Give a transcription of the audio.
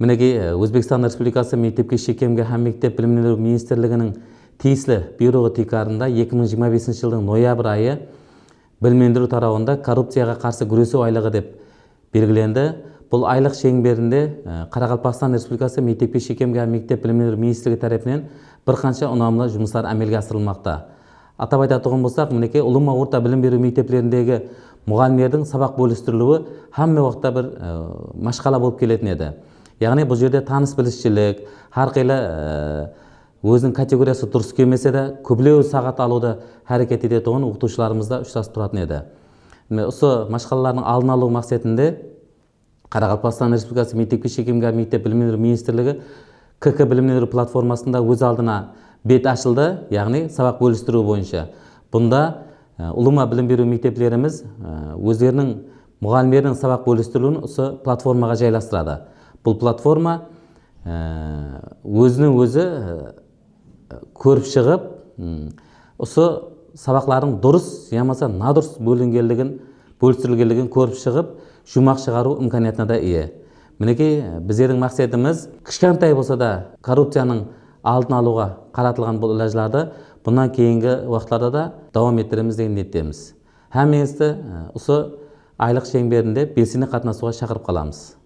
Мінеге Өзбекстан Республикасы мектепке шекемге һәм мектеп білім беру министрлігінің тиеслі бұйрығы тикарында 2025 жылдың ноябрь айы білім беру тарауында коррупцияға қарсы күресу айлығы деп белгіленді. Бұл айлық шеңберінде Қарақалпақстан Республикасы мектепке шекемге һәм мектеп білім беру министрлігі тарапынан бір қанша ұнамлы жұмыстар әмелге асырылмақта. Атап айтатын болсақ, мінекей ұлыма орта білім беру мектеплеріндегі мұғалімдердің сабақ бөлістірілуі һәмме уақытта бір машқала болып келетін еді. Яғни бұл жерде таныс білісшілік, әрқилы өзінің категориясы дұрыс келмесе де көбілеу сағат алуды әрекет ететін оқытушыларымызда ұшырасып тұратын еді. Осы машқалалардың алдын алу мақсатында Қарақалпақстан Республикасы мектепке шекемге мектеп білім беру министрлігі КК білім беру платформасында өз алдына бет ашылды, яғни сабақ бөлістіру бойынша. Бұнда ұлыма білім беру мектеплеріміз өздерінің мұғалімдерінің сабақ бөлістіруін осы платформаға жайластырады. Бұл платформа өзінің өзі көріп шығып, осы сабақлардың дұрыс, ямаса надұрыс бөлістірілгендігін көріп шығып, жұмақ шығару имканиятына да ие. Мінекей біздердің мақсатымыз кішкентай болса да коррупцияның алдын алуға қаратылған бұл ләжларды бұнан кейінгі уақытларда да давам еттіреміз деген ниеттеміз. Һәммеңізді осы айлық шеңберінде белсене қатынасуға шақырып қаламыз.